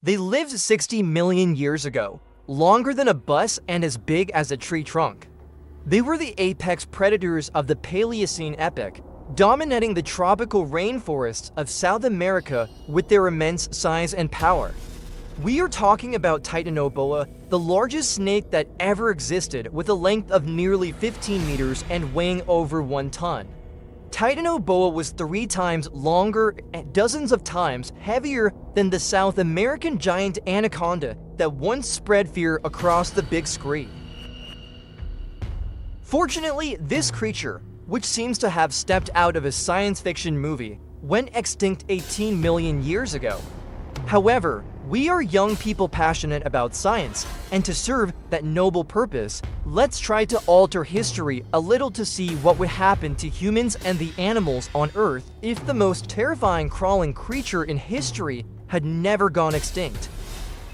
They lived 60 million years ago, longer than a bus and as big as a tree trunk. They were the apex predators of the Paleocene epoch, dominating the tropical rainforests of South America with their immense size and power. We are talking about Titanoboa, the largest snake that ever existed, with a length of nearly 15 meters and weighing over 1 ton. Titanoboa was 3 times longer and dozens of times heavier than the South American giant anaconda that once spread fear across the big screen. Fortunately, this creature, which seems to have stepped out of a science fiction movie, went extinct 18 million years ago. However, we are young people passionate about science, and to serve that noble purpose, let's try to alter history a little to see what would happen to humans and the animals on Earth if the most terrifying crawling creature in history had never gone extinct.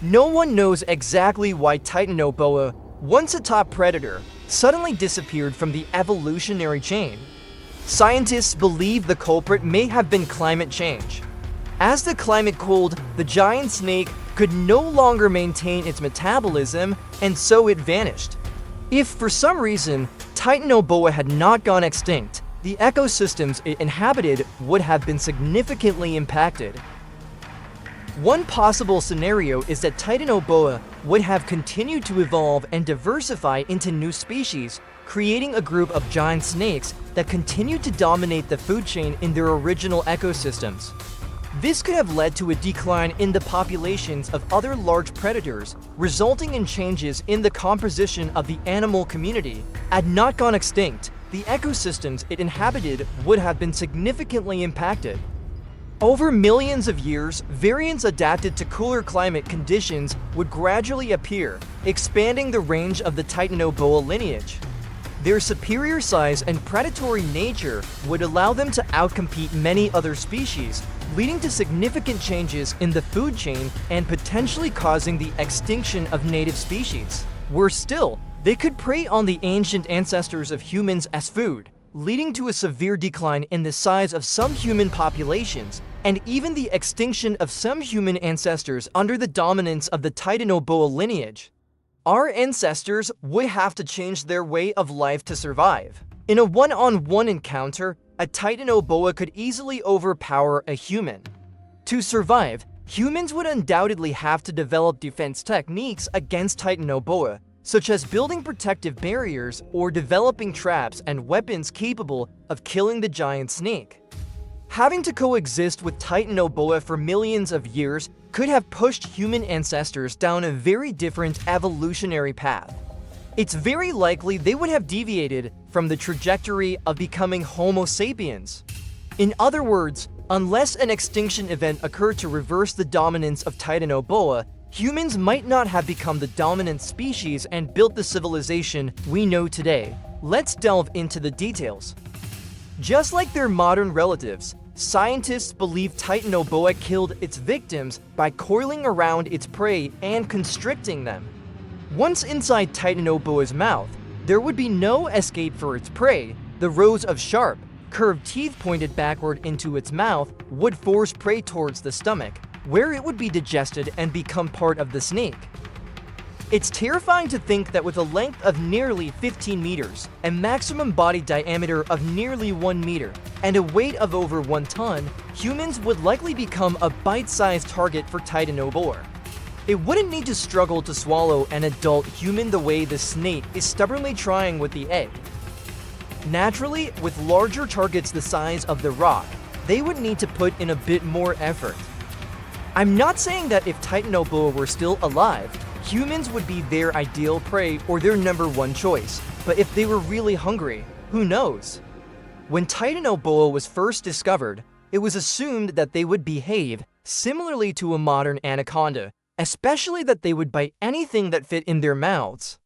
No one knows exactly why Titanoboa, once a top predator, suddenly disappeared from the evolutionary chain. Scientists believe the culprit may have been climate change. As the climate cooled, the giant snake could no longer maintain its metabolism, and so it vanished. If for some reason Titanoboa had not gone extinct, the ecosystems it inhabited would have been significantly impacted. One possible scenario is that Titanoboa would have continued to evolve and diversify into new species, creating a group of giant snakes that continued to dominate the food chain in their original ecosystems. This could have led to a decline in the populations of other large predators, resulting in changes in the composition of the animal community. Had not gone extinct, the ecosystems it inhabited would have been significantly impacted. Over millions of years, variants adapted to cooler climate conditions would gradually appear, expanding the range of the Titanoboa lineage. Their superior size and predatory nature would allow them to outcompete many other species, leading to significant changes in the food chain and potentially causing the extinction of native species. Worse still, they could prey on the ancient ancestors of humans as food, leading to a severe decline in the size of some human populations, and even the extinction of some human ancestors under the dominance of the Titanoboa lineage. Our ancestors would have to change their way of life to survive. In a one-on-one encounter, a Titanoboa could easily overpower a human. To survive, humans would undoubtedly have to develop defense techniques against Titanoboa, such as building protective barriers or developing traps and weapons capable of killing the giant snake. Having to coexist with Titanoboa for millions of years could have pushed human ancestors down a very different evolutionary path. It's very likely they would have deviated from the trajectory of becoming Homo sapiens. In other words, unless an extinction event occurred to reverse the dominance of Titanoboa, humans might not have become the dominant species and built the civilization we know today. Let's delve into the details. Just like their modern relatives, scientists believe Titanoboa killed its victims by coiling around its prey and constricting them. Once inside Titanoboa's mouth, there would be no escape for its prey. The rows of sharp, curved teeth pointed backward into its mouth would force prey towards the stomach, where it would be digested and become part of the snake. It's terrifying to think that with a length of nearly 15 meters, a maximum body diameter of nearly 1 meter, and a weight of over 1 ton, humans would likely become a bite-sized target for Titanoboa. It wouldn't need to struggle to swallow an adult human the way the snake is stubbornly trying with the egg. Naturally, with larger targets the size of the rock, they would need to put in a bit more effort. I'm not saying that if Titanoboa were still alive, humans would be their ideal prey or their #1 choice, but if they were really hungry, who knows? When Titanoboa was first discovered, it was assumed that they would behave similarly to a modern anaconda, especially that they would bite anything that fit in their mouths.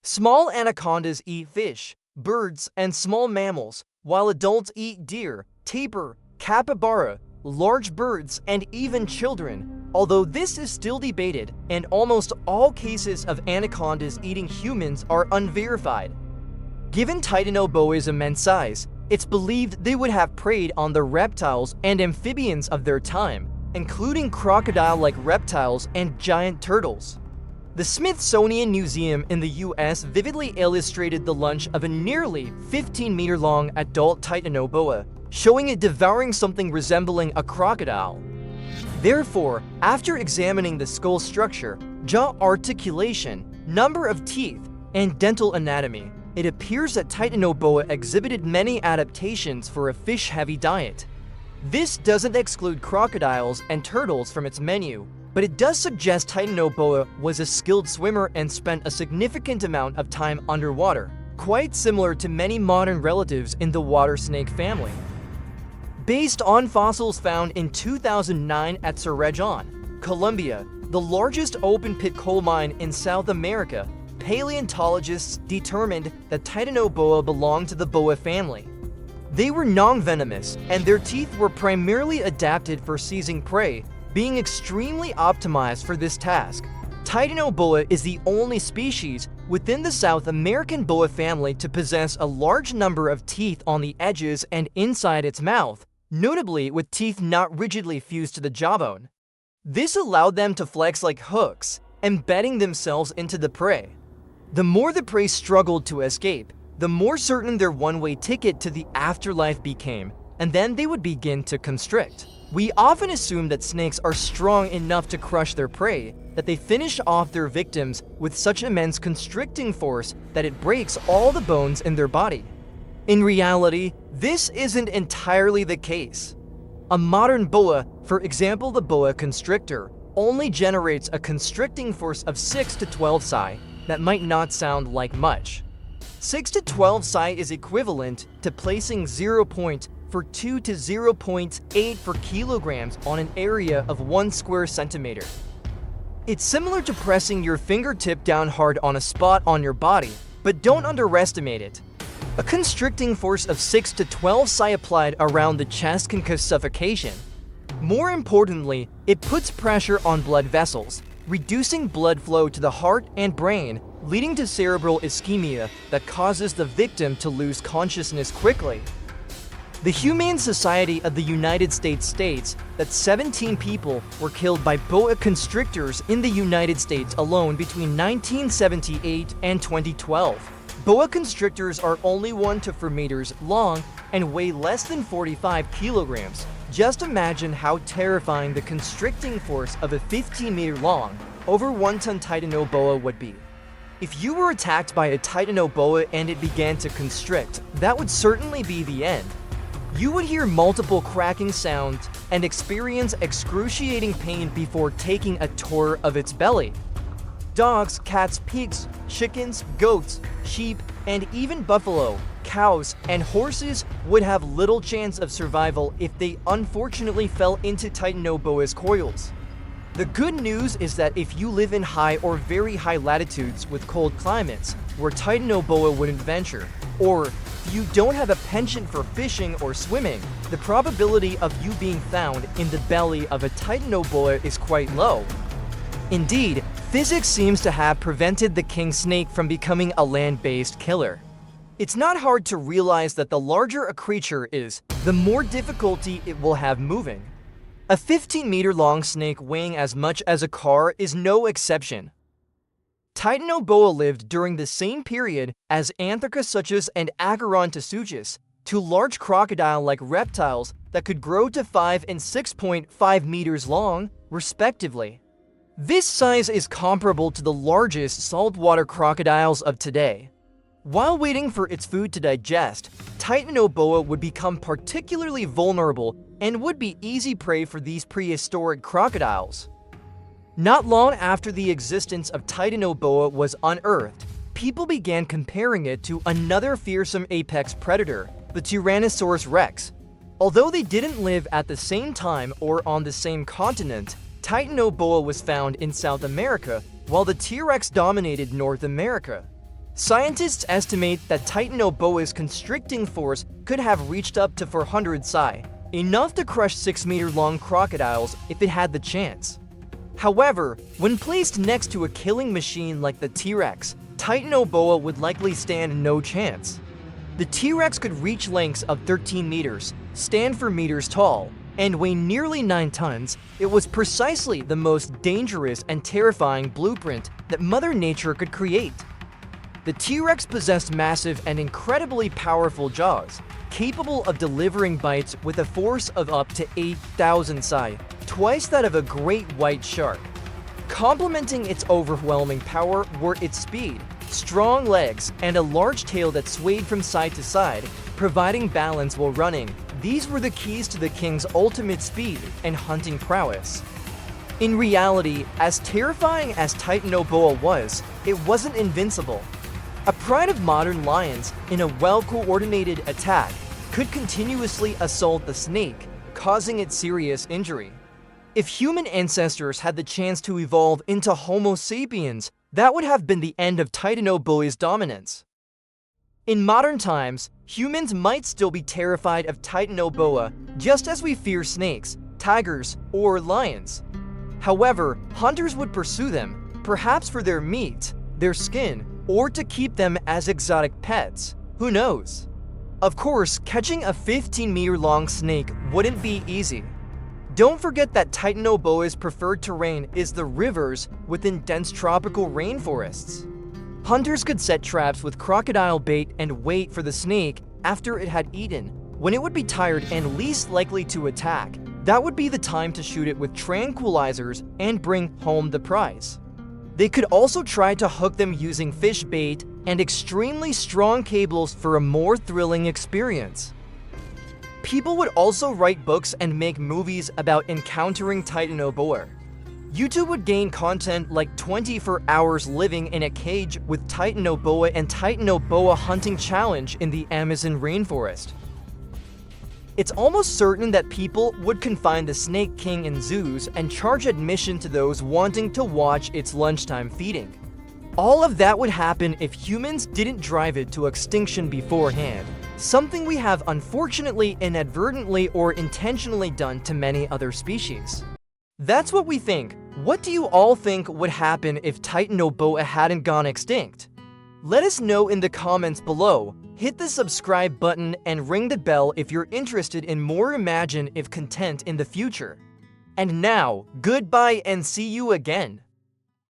Small anacondas eat fish, birds, and small mammals, while adults eat deer, tapir, capybara, large birds, and even children, although this is still debated, and almost all cases of anacondas eating humans are unverified. Given Titanoboa's immense size, it's believed they would have preyed on the reptiles and amphibians of their time, including crocodile-like reptiles and giant turtles. The Smithsonian Museum in the US vividly illustrated the lunch of a nearly 15-meter-long adult Titanoboa, showing it devouring something resembling a crocodile. Therefore, after examining the skull structure, jaw articulation, number of teeth, and dental anatomy, it appears that Titanoboa exhibited many adaptations for a fish-heavy diet. This doesn't exclude crocodiles and turtles from its menu, but it does suggest Titanoboa was a skilled swimmer and spent a significant amount of time underwater, quite similar to many modern relatives in the water snake family. Based on fossils found in 2009 at Cerrejón, Colombia, the largest open-pit coal mine in South America, paleontologists determined that Titanoboa belonged to the boa family. They were non-venomous, and their teeth were primarily adapted for seizing prey, being extremely optimized for this task. Titanoboa is the only species within the South American boa family to possess a large number of teeth on the edges and inside its mouth, notably with teeth not rigidly fused to the jawbone. This allowed them to flex like hooks, embedding themselves into the prey. The more the prey struggled to escape, the more certain their one-way ticket to the afterlife became, and then they would begin to constrict. We often assume that snakes are strong enough to crush their prey, that they finish off their victims with such immense constricting force that it breaks all the bones in their body. In reality, this isn't entirely the case. A modern boa, for example the boa constrictor, only generates a constricting force of 6 to 12 psi. That might not sound like much. 6 to 12 psi is equivalent to placing 0.2 to 0.8 for kilograms on an area of 1 square centimeter. It's similar to pressing your fingertip down hard on a spot on your body, but don't underestimate it. A constricting force of 6 to 12 psi applied around the chest can cause suffocation. More importantly, it puts pressure on blood vessels, reducing blood flow to the heart and brain, leading to cerebral ischemia that causes the victim to lose consciousness quickly. The Humane Society of the United States states that 17 people were killed by boa constrictors in the United States alone between 1978 and 2012. Boa constrictors are only 1 to 4 meters long and weigh less than 45 kilograms. Just imagine how terrifying the constricting force of a 15-meter-long, over 1-ton Titanoboa would be. If you were attacked by a Titanoboa and it began to constrict, that would certainly be the end. You would hear multiple cracking sounds and experience excruciating pain before taking a tour of its belly. Dogs, cats, pigs, chickens, goats, sheep, and even buffalo, cows, and horses would have little chance of survival if they unfortunately fell into Titanoboa's coils. The good news is that if you live in high or very high latitudes with cold climates, where Titanoboa wouldn't venture, or if you don't have a penchant for fishing or swimming, the probability of you being found in the belly of a Titanoboa is quite low. Indeed, physics seems to have prevented the king snake from becoming a land-based killer. It's not hard to realize that the larger a creature is, the more difficulty it will have moving. A 15-meter-long snake weighing as much as a car is no exception. Titanoboa lived during the same period as Anthracosuchus and Acherontosuchus, two large crocodile-like reptiles that could grow to 5 and 6.5 meters long, respectively. This size is comparable to the largest saltwater crocodiles of today. While waiting for its food to digest, Titanoboa would become particularly vulnerable and would be easy prey for these prehistoric crocodiles. Not long after the existence of Titanoboa was unearthed, people began comparing it to another fearsome apex predator, the Tyrannosaurus rex. Although they didn't live at the same time or on the same continent, Titanoboa was found in South America, while the T-Rex dominated North America. Scientists estimate that Titanoboa's constricting force could have reached up to 400 psi, enough to crush 6-meter-long crocodiles if it had the chance. However, when placed next to a killing machine like the T-Rex, Titanoboa would likely stand no chance. The T-Rex could reach lengths of 13 meters, stand for meters tall, and weigh nearly 9 tons, it was precisely the most dangerous and terrifying blueprint that Mother Nature could create. The T-Rex possessed massive and incredibly powerful jaws, capable of delivering bites with a force of up to 8,000 psi, twice that of a great white shark. Complementing its overwhelming power were its speed, strong legs, and a large tail that swayed from side to side, providing balance while running. These were the keys to the king's ultimate speed and hunting prowess. In reality, as terrifying as Titanoboa was, it wasn't invincible. A pride of modern lions, in a well-coordinated attack, could continuously assault the snake, causing it serious injury. If human ancestors had the chance to evolve into Homo sapiens, that would have been the end of Titanoboa's dominance. In modern times, humans might still be terrified of Titanoboa just as we fear snakes, tigers, or lions. However, hunters would pursue them, perhaps for their meat, their skin, or to keep them as exotic pets. Who knows? Of course, catching a 15-meter-long snake wouldn't be easy. Don't forget that Titanoboa's preferred terrain is the rivers within dense tropical rainforests. Hunters could set traps with crocodile bait and wait for the snake after it had eaten. When it would be tired and least likely to attack, that would be the time to shoot it with tranquilizers and bring home the prize. They could also try to hook them using fish bait and extremely strong cables for a more thrilling experience. People would also write books and make movies about encountering Titanoboa. YouTube would gain content like 24 hours living in a cage with Titanoboa and Titanoboa hunting challenge in the Amazon rainforest. It's almost certain that people would confine the Snake King in zoos and charge admission to those wanting to watch its lunchtime feeding. All of that would happen if humans didn't drive it to extinction beforehand, something we have unfortunately inadvertently or intentionally done to many other species. That's what we think. What do you all think would happen if Titanoboa hadn't gone extinct? Let us know in the comments below. Hit the subscribe button and ring the bell if you're interested in more imaginative content in the future. And now, goodbye and see you again.